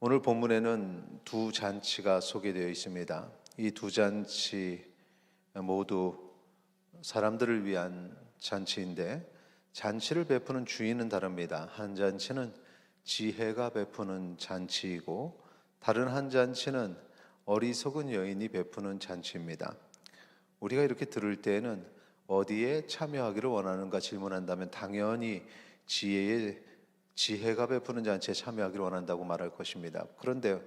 오늘 본문에는 두 잔치가 소개되어 있습니다. 이 두 잔치 모두 사람들을 위한 잔치인데 잔치를 베푸는 주인은 다릅니다. 한 잔치는 지혜가 베푸는 잔치이고 다른 한 잔치는 어리석은 여인이 베푸는 잔치입니다. 우리가 이렇게 들을 때에는 어디에 참여하기를 원하는가 질문한다면 당연히 지혜가 베푸는 잔치에 참여하기를 원한다고 말할 것입니다. 그런데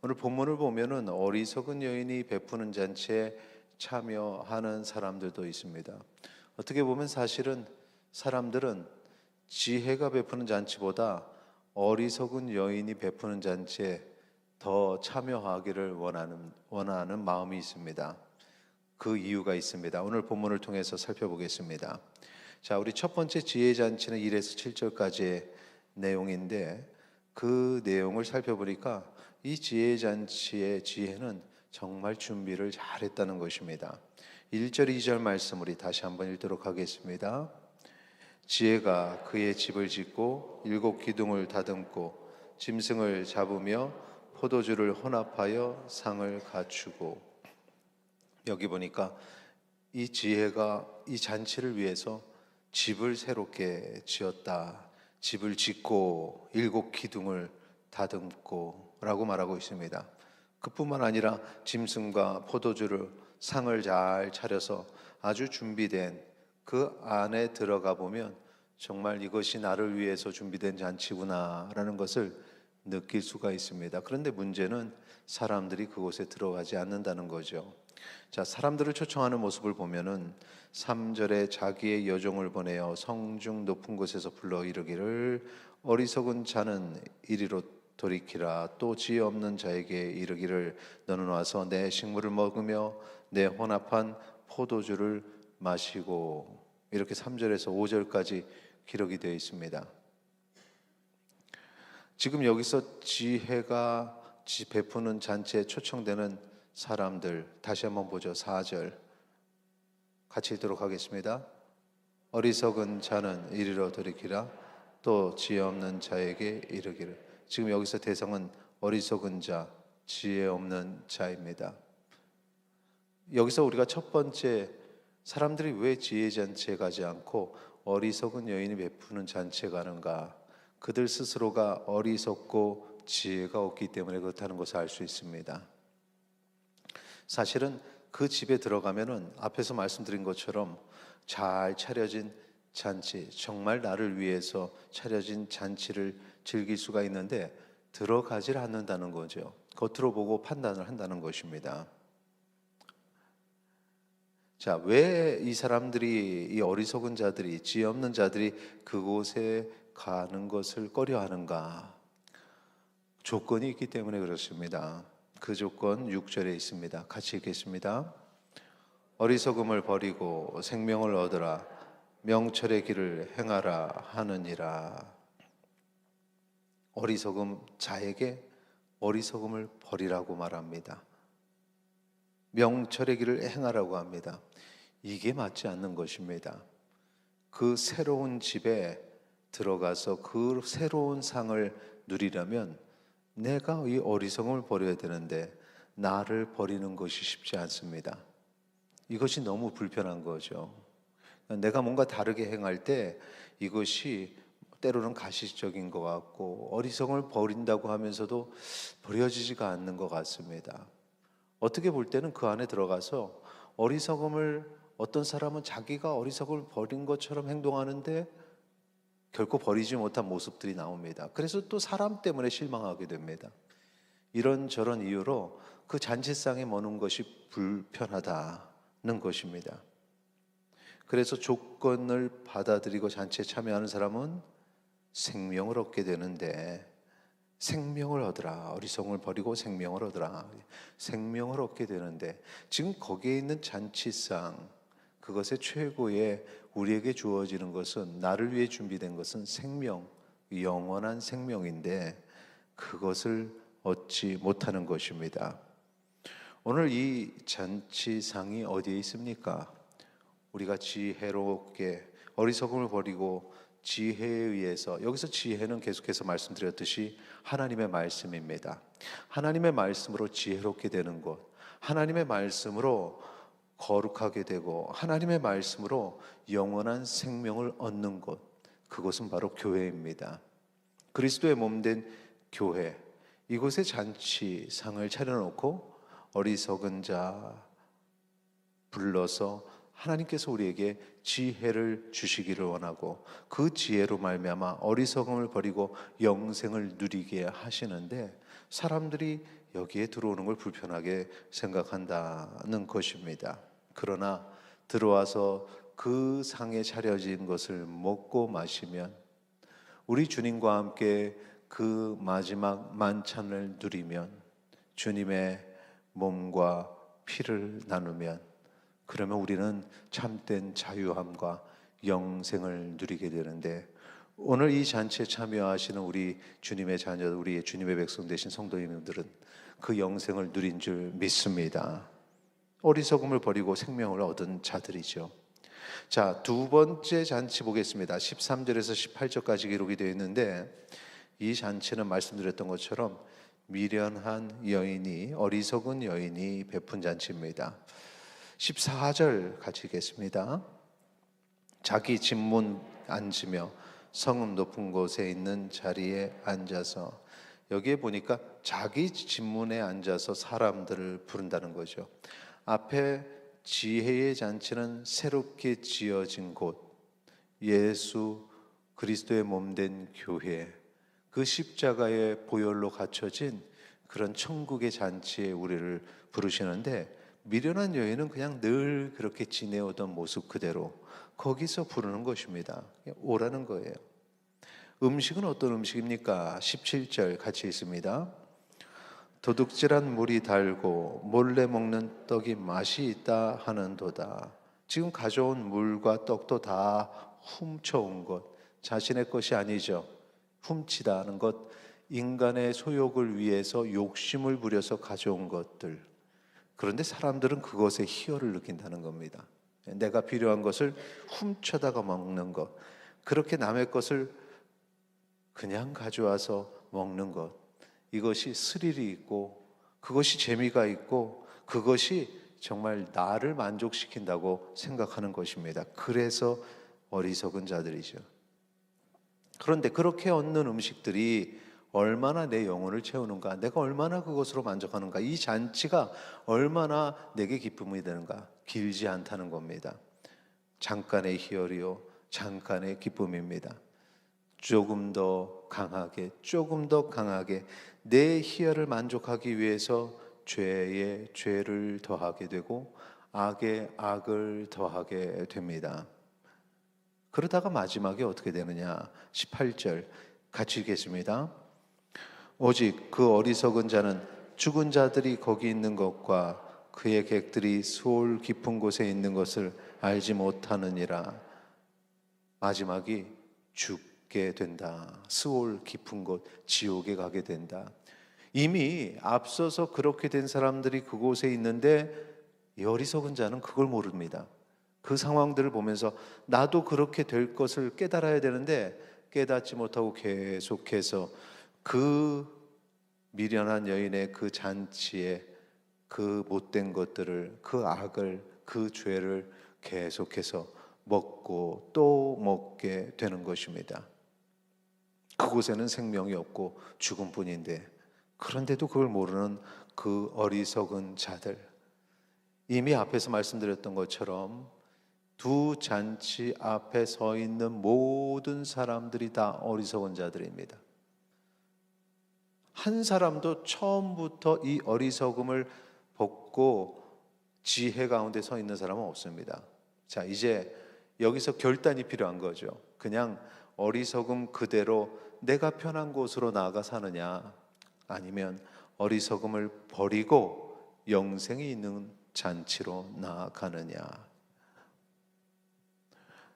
오늘 본문을 보면은 어리석은 여인이 베푸는 잔치에 참여하는 사람들도 있습니다. 어떻게 보면 사실은 사람들은 지혜가 베푸는 잔치보다 어리석은 여인이 베푸는 잔치에 더 참여하기를 원하는 마음이 있습니다. 그 이유가 있습니다. 오늘 본문을 통해서 살펴보겠습니다. 자, 우리 첫 번째 지혜 잔치는 1에서 7절까지의 내용인데 그 내용을 살펴보니까 이 지혜 잔치의 지혜는 정말 준비를 잘했다는 것입니다. 1절, 2절 말씀 우리 다시 한번 읽도록 하겠습니다. 지혜가 그의 집을 짓고 7 기둥을 다듬고 짐승을 잡으며 포도주를 혼합하여 상을 갖추고. 여기 보니까 이 지혜가 이 잔치를 위해서 집을 새롭게 지었다. 집을 짓고 7 기둥을 다듬고 라고 말하고 있습니다. 그뿐만 아니라 짐승과 포도주를 상을 잘 차려서 아주 준비된 그 안에 들어가 보면 정말 이것이 나를 위해서 준비된 잔치구나 라는 것을 느낄 수가 있습니다. 그런데 문제는 사람들이 그곳에 들어가지 않는다는 거죠. 자, 사람들을 초청하는 모습을 보면은 3절에 자기의 여종을 보내어 성중 높은 곳에서 불러 이르기를 어리석은 자는 이리로 돌이키라. 또 지혜 없는 자에게 이르기를 너는 와서 내 식물을 먹으며 내 혼합한 포도주를 마시고. 이렇게 3절에서 5절까지 기록이 되어 있습니다. 지금 여기서 지혜가 베푸는 잔치에 초청되는 사람들 다시 한번 보죠. 4절 같이 읽도록 하겠습니다. 어리석은 자는 이리로 돌이키라. 또 지혜 없는 자에게 이르기를. 지금 여기서 대상은 어리석은 자, 지혜 없는 자입니다. 여기서 우리가 첫 번째 사람들이 왜 지혜 잔치에 가지 않고 어리석은 여인이 베푸는 잔치에 가는가? 그들 스스로가 어리석고 지혜가 없기 때문에 그렇다는 것을 알 수 있습니다. 사실은 그 집에 들어가면은 앞에서 말씀드린 것처럼 잘 차려진 잔치, 정말 나를 위해서 차려진 잔치를 즐길 수가 있는데 들어가질 않는다는 거죠. 겉으로 보고 판단을 한다는 것입니다. 자, 왜 이 사람들이, 이 어리석은 자들이, 지혜 없는 자들이 그곳에 가는 것을 꺼려하는가? 조건이 있기 때문에 그렇습니다. 그 조건 6절에 있습니다. 같이 읽겠습니다. 어리석음을 버리고 생명을 얻으라. 명철의 길을 행하라 하느니라. 어리석음 자에게 어리석음을 버리라고 말합니다. 명철의 길을 행하라고 합니다. 이게 맞지 않는 것입니다. 그 새로운 집에 들어가서 그 새로운 상을 누리려면 내가 이 어리석음을 버려야 되는데 나를 버리는 것이 쉽지 않습니다. 이것이 너무 불편한 거죠. 내가 뭔가 다르게 행할 때 이것이 때로는 가시적인 것 같고 어리석음을 버린다고 하면서도 버려지지가 않는 것 같습니다. 어떻게 볼 때는 그 안에 들어가서 어떤 사람은 자기가 어리석음을 버린 것처럼 행동하는데 결코 버리지 못한 모습들이 나옵니다. 그래서 또 사람 때문에 실망하게 됩니다. 이런저런 이유로 그 잔치상에 머는 것이 불편하다는 것입니다. 그래서 조건을 받아들이고 잔치에 참여하는 사람은 생명을 얻게 되는데 생명을 얻으라. 어리석음을 버리고 생명을 얻으라. 생명을 얻게 되는데 지금 거기에 있는 잔치상 그것의 최고의 우리에게 주어지는 것은 나를 위해 준비된 것은 생명, 영원한 생명인데 그것을 얻지 못하는 것입니다. 오늘 이 잔치상이 어디에 있습니까? 우리가 지혜롭게 어리석음을 버리고 지혜에 의해서, 여기서 지혜는 계속해서 말씀드렸듯이 하나님의 말씀입니다. 하나님의 말씀으로 지혜롭게 되는 것, 하나님의 말씀으로 거룩하게 되고 하나님의 말씀으로 영원한 생명을 얻는 것, 그것은 바로 교회입니다. 그리스도의 몸된 교회, 이곳에 잔치상을 차려놓고 어리석은 자 불러서 하나님께서 우리에게 지혜를 주시기를 원하고 그 지혜로 말미암아 어리석음을 버리고 영생을 누리게 하시는데, 사람들이 여기에 들어오는 걸 불편하게 생각한다는 것입니다. 그러나 들어와서 그 상에 차려진 것을 먹고 마시면, 우리 주님과 함께 그 마지막 만찬을 누리면, 주님의 몸과 피를 나누면, 그러면 우리는 참된 자유함과 영생을 누리게 되는데, 오늘 이 잔치에 참여하시는 우리 주님의 자녀, 우리 주님의 백성 되신 성도님들은 그 영생을 누린 줄 믿습니다. 어리석음을 버리고 생명을 얻은 자들이죠. 자, 두 번째 잔치 보겠습니다. 13절에서 18절까지 기록이 되어 있는데, 이 잔치는 말씀드렸던 것처럼 미련한 여인이, 어리석은 여인이 베푼 잔치입니다. 14절 같이 읽겠습니다. 자기 집문 앉으며 성읍 높은 곳에 있는 자리에 앉아서, 여기에 보니까 자기 집문에 앉아서 사람들을 부른다는 거죠. 앞에 지혜의 잔치는 새롭게 지어진 곳, 예수 그리스도의 몸된 교회, 그 십자가의 보혈로 갖춰진 그런 천국의 잔치에 우리를 부르시는데, 미련한 여인은 그냥 늘 그렇게 지내오던 모습 그대로 거기서 부르는 것입니다. 오라는 거예요. 음식은 어떤 음식입니까? 17절 같이 있습니다. 도둑질한 물이 달고 몰래 먹는 떡이 맛이 있다 하는도다. 지금 가져온 물과 떡도 다 훔쳐온 것, 자신의 것이 아니죠. 훔치다는 것, 인간의 소욕을 위해서 욕심을 부려서 가져온 것들. 그런데 사람들은 그것에 희열을 느낀다는 겁니다. 내가 필요한 것을 훔쳐다가 먹는 것, 그렇게 남의 것을 그냥 가져와서 먹는 것, 이것이 스릴이 있고 그것이 재미가 있고 그것이 정말 나를 만족시킨다고 생각하는 것입니다. 그래서 어리석은 자들이죠. 그런데 그렇게 얻는 음식들이 얼마나 내 영혼을 채우는가, 내가 얼마나 그것으로 만족하는가, 이 잔치가 얼마나 내게 기쁨이 되는가, 길지 않다는 겁니다. 잠깐의 희열이요, 잠깐의 기쁨입니다. 조금 더 강하게, 조금 더 강하게 내 희열을 만족하기 위해서 죄에 죄를 더하게 되고 악에 악을 더하게 됩니다. 그러다가 마지막에 어떻게 되느냐? 18절 같이 읽겠습니다. 오직 그 어리석은 자는 죽은 자들이 거기 있는 것과 그의 객들이 수올 깊은 곳에 있는 것을 알지 못하느니라. 마지막이 죽게 된다. 수올 깊은 곳, 지옥에 가게 된다. 이미 앞서서 그렇게 된 사람들이 그곳에 있는데 이 어리석은 자는 그걸 모릅니다. 그 상황들을 보면서 나도 그렇게 될 것을 깨달아야 되는데 깨닫지 못하고 계속해서 그 미련한 여인의 그 잔치에 그 못된 것들을, 그 악을, 그 죄를 계속해서 먹고 또 먹게 되는 것입니다. 그곳에는 생명이 없고 죽음뿐인데, 그런데도 그걸 모르는 그 어리석은 자들, 이미 앞에서 말씀드렸던 것처럼 두 잔치 앞에 서 있는 모든 사람들이 다 어리석은 자들입니다. 한 사람도 처음부터 이 어리석음을 벗고 지혜 가운데 서 있는 사람은 없습니다. 자, 이제 여기서 결단이 필요한 거죠. 그냥 어리석음 그대로 내가 편한 곳으로 나아가 사느냐, 아니면 어리석음을 버리고 영생이 있는 잔치로 나아가느냐.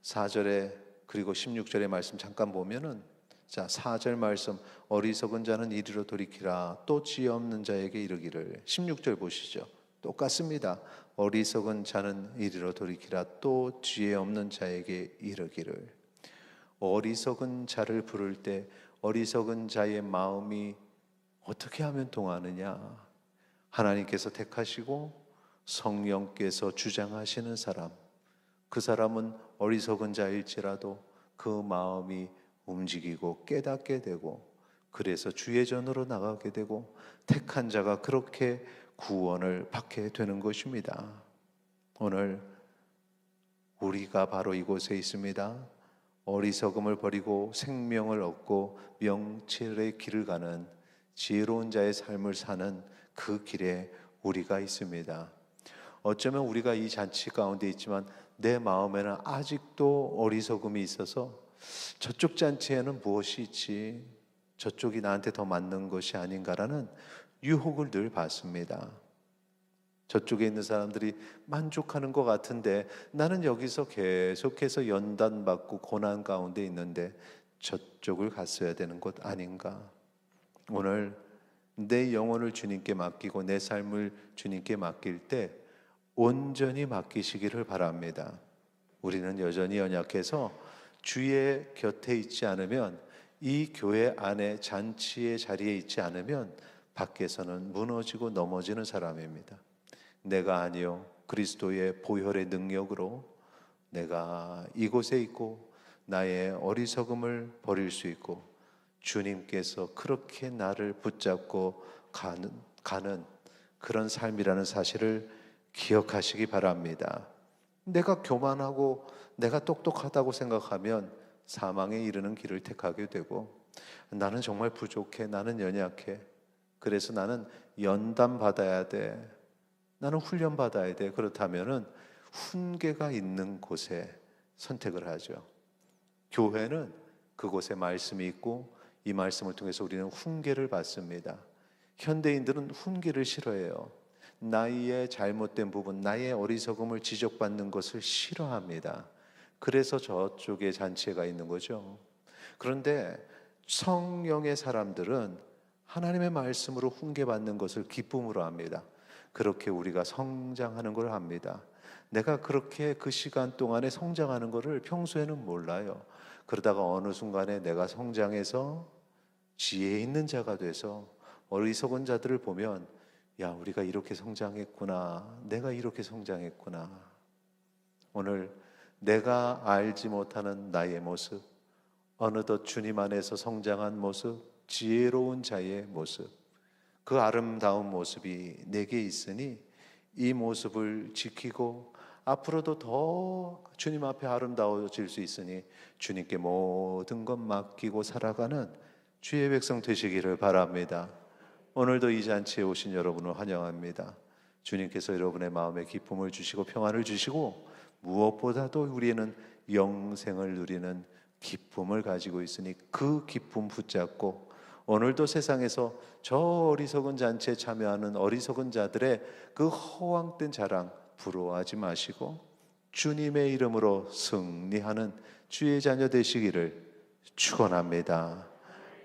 4절에 그리고 16절의 말씀 잠깐 보면은, 자, 4절 말씀, 어리석은 자는 이리로 돌이키라 또 지혜 없는 자에게 이르기를. 16절 보시죠. 똑같습니다. 어리석은 자는 이리로 돌이키라 또 지혜 없는 자에게 이르기를. 어리석은 자를 부를 때 어리석은 자의 마음이 어떻게 하면 동하느냐? 하나님께서 택하시고 성령께서 주장하시는 사람, 그 사람은 어리석은 자일지라도 그 마음이 움직이고 깨닫게 되고, 그래서 주의 전으로 나가게 되고 택한 자가 그렇게 구원을 받게 되는 것입니다. 오늘 우리가 바로 이곳에 있습니다. 어리석음을 버리고 생명을 얻고 명철의 길을 가는 지혜로운 자의 삶을 사는 그 길에 우리가 있습니다. 어쩌면 우리가 이 잔치 가운데 있지만 내 마음에는 아직도 어리석음이 있어서 저쪽 잔치에는 무엇이 있지? 저쪽이 나한테 더 맞는 것이 아닌가라는 유혹을 늘 받습니다. 저쪽에 있는 사람들이 만족하는 것 같은데 나는 여기서 계속해서 연단받고 고난 가운데 있는데 저쪽을 갔어야 되는 것 아닌가? 오늘 내 영혼을 주님께 맡기고 내 삶을 주님께 맡길 때 온전히 맡기시기를 바랍니다. 우리는 여전히 연약해서 주의 곁에 있지 않으면, 이 교회 안에 잔치의 자리에 있지 않으면 밖에서는 무너지고 넘어지는 사람입니다. 내가 아니요 그리스도의 보혈의 능력으로 내가 이곳에 있고 나의 어리석음을 버릴 수 있고 주님께서 그렇게 나를 붙잡고 가는 그런 삶이라는 사실을 기억하시기 바랍니다. 내가 교만하고 내가 똑똑하다고 생각하면 사망에 이르는 길을 택하게 되고, 나는 정말 부족해, 나는 연약해, 그래서 나는 연단 받아야 돼, 나는 훈련 받아야 돼, 그렇다면은 훈계가 있는 곳에 선택을 하죠. 교회는 그곳에 말씀이 있고 이 말씀을 통해서 우리는 훈계를 받습니다. 현대인들은 훈계를 싫어해요. 나의 잘못된 부분, 나의 어리석음을 지적받는 것을 싫어합니다. 그래서 저쪽에 잔치가 있는 거죠. 그런데 성령의 사람들은 하나님의 말씀으로 훈계받는 것을 기쁨으로 합니다. 그렇게 우리가 성장하는 걸 합니다. 내가 그렇게 그 시간 동안에 성장하는 것을 평소에는 몰라요. 그러다가 어느 순간에 내가 성장해서 지혜 있는 자가 돼서 어리석은 자들을 보면, 야, 우리가 이렇게 성장했구나, 내가 이렇게 성장했구나. 오늘 내가 알지 못하는 나의 모습, 어느덧 주님 안에서 성장한 모습, 지혜로운 자의 모습, 그 아름다운 모습이 내게 있으니 이 모습을 지키고 앞으로도 더 주님 앞에 아름다워질 수 있으니 주님께 모든 것 맡기고 살아가는 주의 백성 되시기를 바랍니다. 오늘도 이 잔치에 오신 여러분을 환영합니다. 주님께서 여러분의 마음에 기쁨을 주시고 평안을 주시고 무엇보다도 우리는 영생을 누리는 기쁨을 가지고 있으니 그 기쁨 붙잡고 오늘도 세상에서 저 어리석은 잔치에 참여하는 어리석은 자들의 그 허황된 자랑 부러워하지 마시고 주님의 이름으로 승리하는 주의 자녀 되시기를 축원합니다.